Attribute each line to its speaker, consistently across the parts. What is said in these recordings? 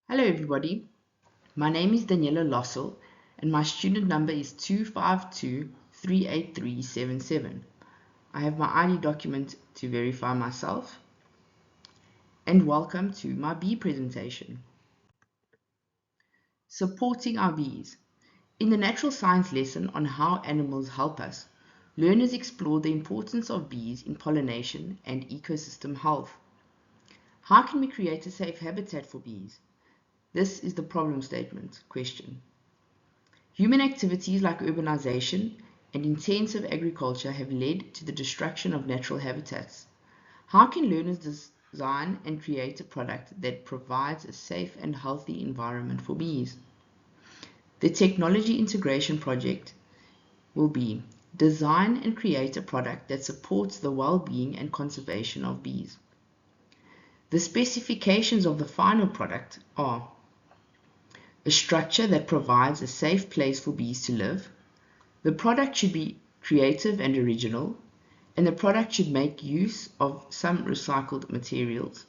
Speaker 1: Hello everybody, my name is Daniela Lossel and my student number is 252-38377. I have my ID document to verify myself and welcome to my bee presentation. Supporting our bees. In the natural science lesson on how animals help us, learners explored the importance of bees in pollination and ecosystem health. How can we create a safe habitat for bees? This is the problem statement question. Human activities like urbanization and intensive agriculture have led to the destruction of natural habitats. How can learners design and create a product that provides a safe and healthy environment for bees? The technology integration project will be design and create a product that supports the well-being and conservation of bees. The specifications of the final product are a structure that provides a safe place for bees to live. The product should be creative and original, and the product should make use of some recycled materials.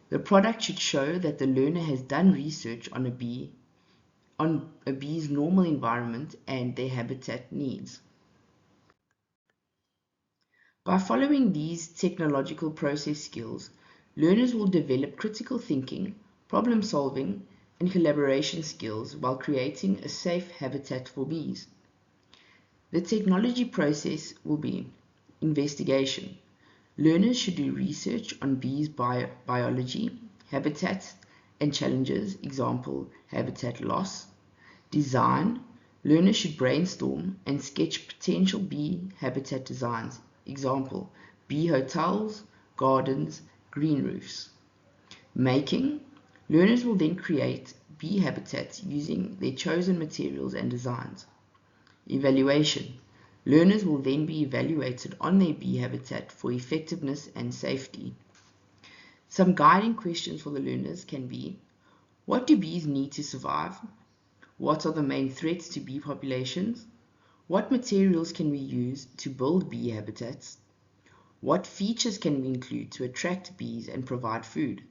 Speaker 1: The product should show that the learner has done research on a bee's normal environment and their habitat needs. By following these technological process skills, learners will develop critical thinking, problem solving, and collaboration skills while creating a safe habitat for bees. The technology process will be investigation. Learners should do research on bees' biology, habitats, and challenges, example, habitat loss. Design. Learners should brainstorm and sketch potential bee habitat designs, example, bee hotels, gardens, green roofs. Making. Learners will then create bee habitats using their chosen materials and designs. Evaluation. Learners will then be evaluated on their bee habitat for effectiveness and safety. Some guiding questions for the learners can be: what do bees need to survive? What are the main threats to bee populations? What materials can we use to build bee habitats? What features can we include to attract bees and provide food?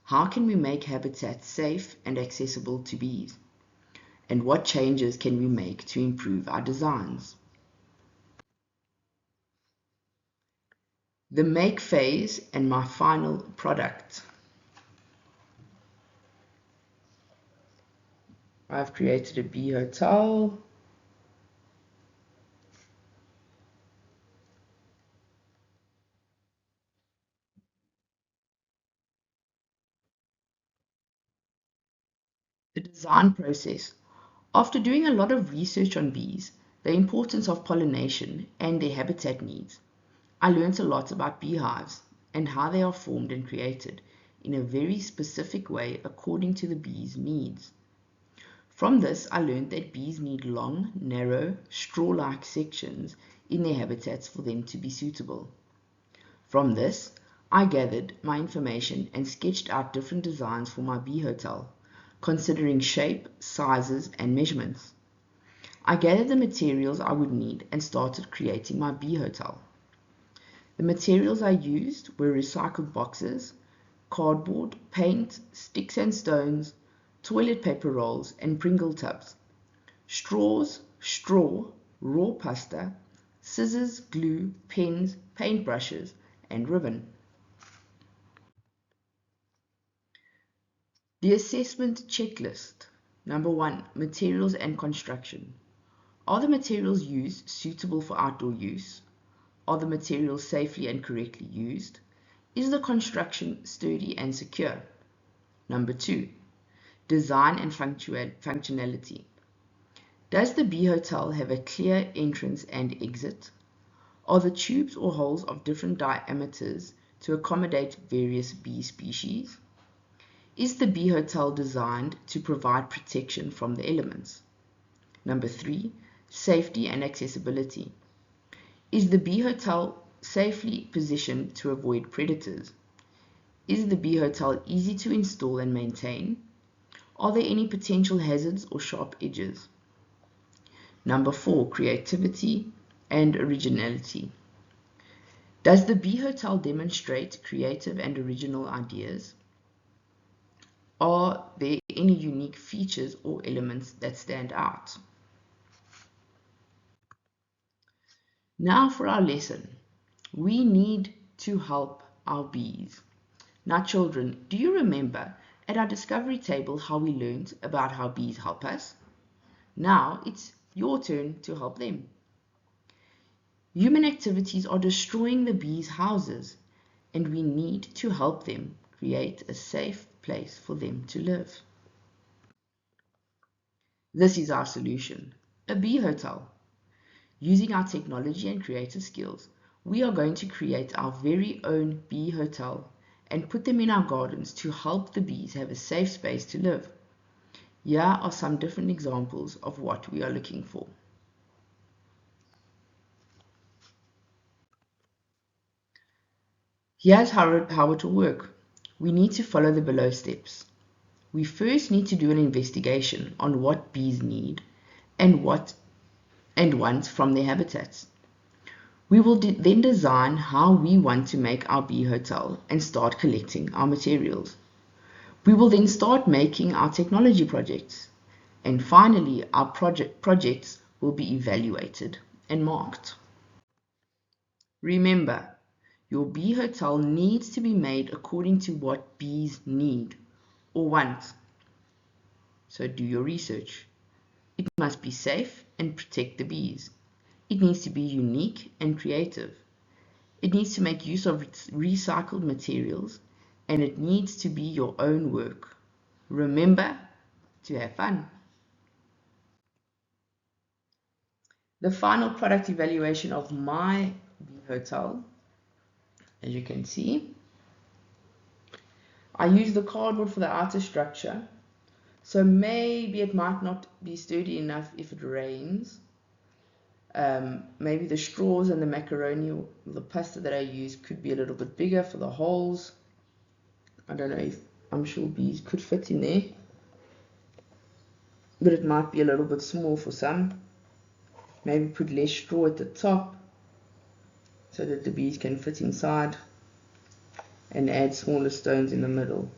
Speaker 1: How can we make habitats safe and accessible to bees? And what changes can we make to improve our designs? The make phase and my final product. I've created a bee hotel. The design process. After doing a lot of research on bees, the importance of pollination, and their habitat needs, I learned a lot about beehives and how they are formed and created in a very specific way according to the bees' needs. From this, I learned that bees need long, narrow, straw-like sections in their habitats for them to be suitable. From this, I gathered my information and sketched out different designs for my bee hotel, considering shape, sizes, and measurements. I gathered the materials I would need and started creating my bee hotel. The materials I used were recycled boxes, cardboard, paint, sticks and stones, toilet paper rolls, and Pringle tubs, straws, straw, raw pasta, scissors, glue, pens, paintbrushes, and ribbon. The assessment checklist. Number 1, materials and construction. Are the materials used suitable for outdoor use? Are the materials safely and correctly used? Is the construction sturdy and secure? Number 2, design and functionality. Does the bee hotel have a clear entrance and exit? Are the tubes or holes of different diameters to accommodate various bee species? Is the bee hotel designed to provide protection from the elements? Number 3, safety and accessibility. Is the bee hotel safely positioned to avoid predators? Is the bee hotel easy to install and maintain? Are there any potential hazards or sharp edges? Number 4, creativity and originality. Does the bee hotel demonstrate creative and original ideas? Are there unique features or elements that stand out. Now for our lesson. We need to help our bees. Now children, do you remember at our discovery table how we learned about how bees help us? Now it's your turn to help them. Human activities are destroying the bees' houses, and we need to help them create a safe place for them to live. This is our solution, a bee hotel. Using our technology and creative skills, we are going to create our very own bee hotel and put them in our gardens to help the bees have a safe space to live. Here are some different examples of what we are looking for. Here's how it will work. We need to follow the below steps. We first need to do an investigation on what bees need and want from their habitats. We will then design how we want to make our bee hotel and start collecting our materials. We will then start making our technology projects. And finally, our projects will be evaluated and marked. Remember, your bee hotel needs to be made according to what bees need or want. So do your research. It must be safe and protect the bees. It needs to be unique and creative. It needs to make use of recycled materials, and it needs to be your own work. Remember to have fun. The final product evaluation of my bee hotel, as you can see, I use the cardboard for the outer structure, so maybe it might not be sturdy enough if it rains. Maybe the straws and the macaroni or the pasta that I use could be a little bit bigger for the holes. I don't know if I'm sure bees could fit in there, but it might be a little bit small for some. Maybe put less straw at the top so that the bees can fit inside, and add smaller stones in the middle.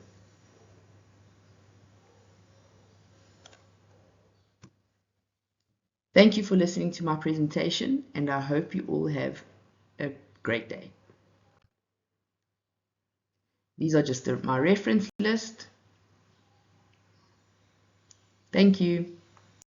Speaker 1: Thank you for listening to my presentation, and I hope you all have a great day. These are just my reference list. Thank you.